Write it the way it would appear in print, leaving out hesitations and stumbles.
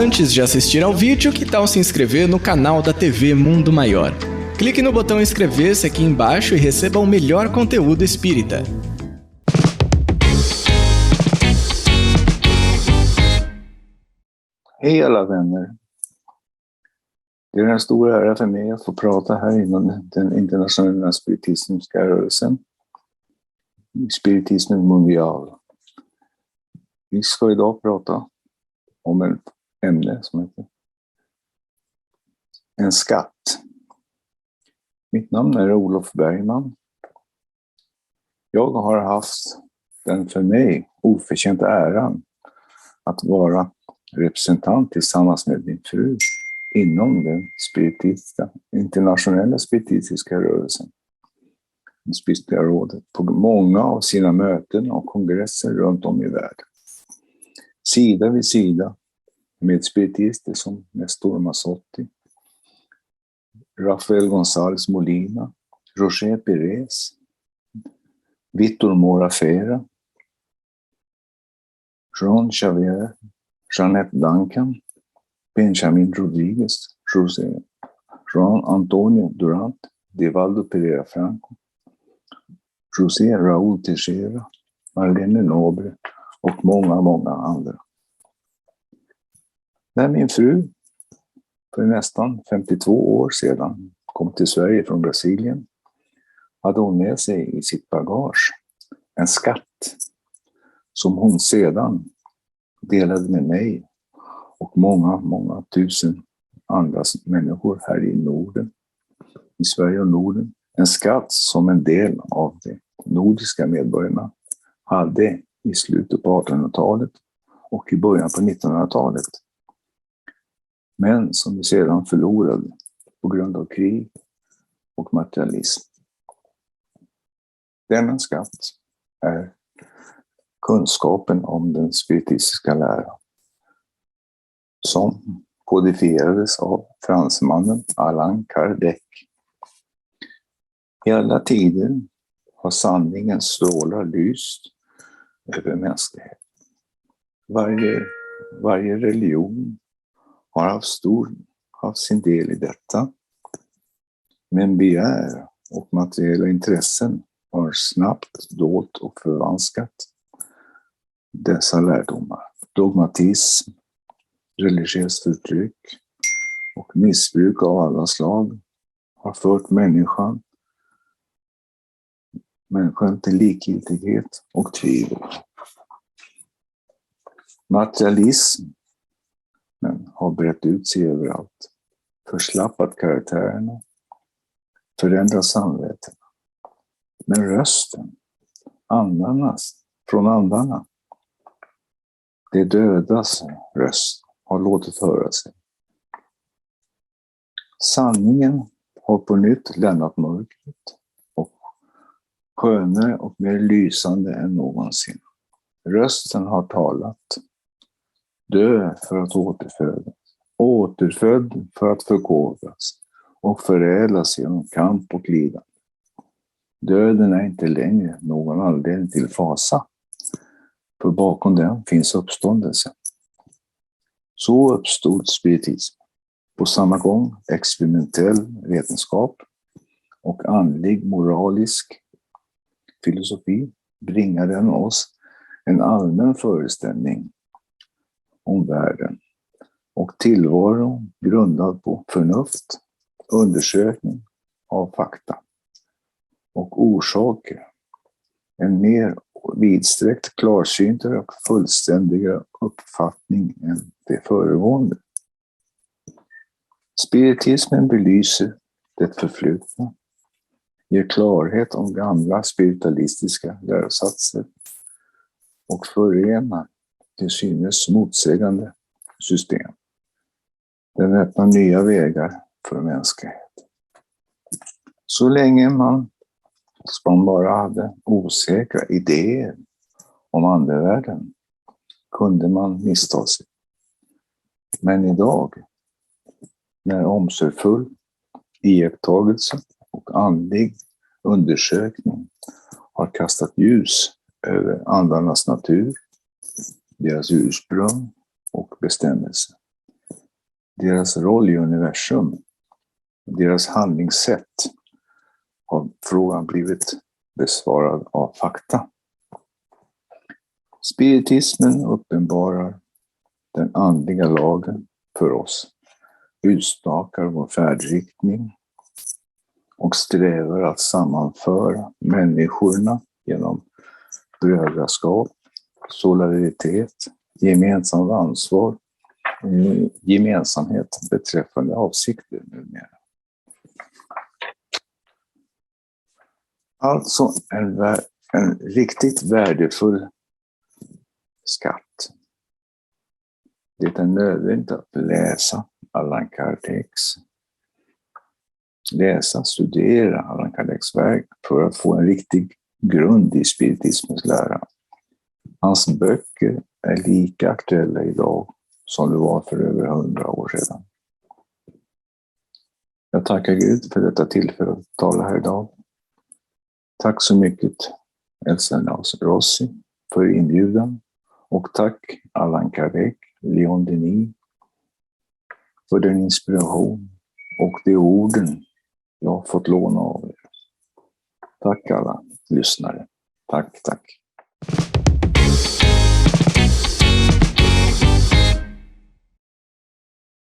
Antes de assistir ao vídeo, que tal se inscrever no canal da TV Mundo Maior? Clique no botão inscrever-se aqui embaixo e receba o melhor conteúdo espírita. Hej alla vänner. Det är en stor ära för mig att få prata här inom den internationella spiritismska rörelsen. Spiritismen mundial. Vi ska idag prata om ett ämne som heter en skatt. Mitt namn är Olof Bergman. Jag har haft den för mig oförtjänta äran att vara representant tillsammans med min fru inom den internationella spiritistiska rörelsen, det spiritistiska rådet, på många av sina möten och kongresser runt om i världen. Sida vid sida med spiritister som Nestor Masotti, Rafael González Molina, Roger Pérez, Vítor Morafera, Jean Xavier, Jeanette Duncan, Benjamin Rodriguez, José Juan Antonio Durant, Divaldo Pereira Franco, José Raúl Teixeira, Marlene Nobre och många andra. När min fru för nästan 52 år sedan kom till Sverige från Brasilien hade hon med sig i sitt bagage en skatt som hon sedan delade med mig och många tusen andra människor här i Norden, i Sverige och Norden. En skatt som en del av de nordiska medborgarna hade i slutet på 1800-talet och i början på 1900-talet. Men som vi sedan förlorade på grund av krig och materialism. Denna skatt är kunskapen om den spiritistiska läran som kodifierades av fransmannen Allan Kardec. I alla tider har sanningens strålar lyst över mänskligheten. Varje religion har haft sin del i detta, men begär och materiella intressen har snabbt dolt och förvanskat dessa lärdomar. Dogmatism, religiöst förtryck och missbruk av alla slag har fört människan till likgiltighet och tvivel. Materialism har brett ut sig överallt, förslappat karaktärerna, förändrat samvetet. Men rösten, från andarna, det dödas röst har låtit höra sig. Sanningen har på nytt lämnat mörkret och skönare och mer lysande än någonsin. Rösten har talat. Dö för att återfödas. Återfödd för att förkovras och förädlas genom kamp och lidande. Döden är inte längre någon anledning till fasa. För bakom den finns uppståndelse. Så uppstod spiritism. På samma gång experimentell vetenskap och andlig moralisk filosofi bringar den oss en allmän föreställning om världen och tillvaro grundad på förnuft, undersökning av fakta och orsaker. En mer vidsträckt, klarsyntare och fullständigare uppfattning än det föregående. Spiritismen belyser det förflutna, ger klarhet om gamla spiritualistiska lärosatser och förenar till synes motsägande system. Den öppnar nya vägar för mänsklighet. Så länge man bara hade osäkra idéer om andevärlden kunde man missta sig. Men idag, när omsorgsfull iakttagelse och andlig undersökning har kastat ljus över andarnas natur, deras ursprung och bestämmelse, deras roll i universum, deras handlingssätt, har frågan blivit besvarad av fakta. Spiritismen uppenbarar den andliga lagen för oss, utstakar vår färdriktning och strävar att sammanföra människorna genom brödraskap, solidaritet, gemensamt ansvar och gemensamhet beträffande avsikter numera. Alltså en riktigt värdefull skatt. Det är nödvändigt att läsa Allan Kardec, studera Allan Kardec verk för att få en riktig grund i spiritismens lära. Hans böcker är lika aktuella idag som det var för över 100 år sedan. Jag tackar Gud för detta tillfälle att tala här idag. Tack så mycket Elsa Rossi för inbjudan och tack Allan Kardec, Leon Denis för den inspiration och de orden jag har fått låna av er. Tack alla lyssnare. Tack.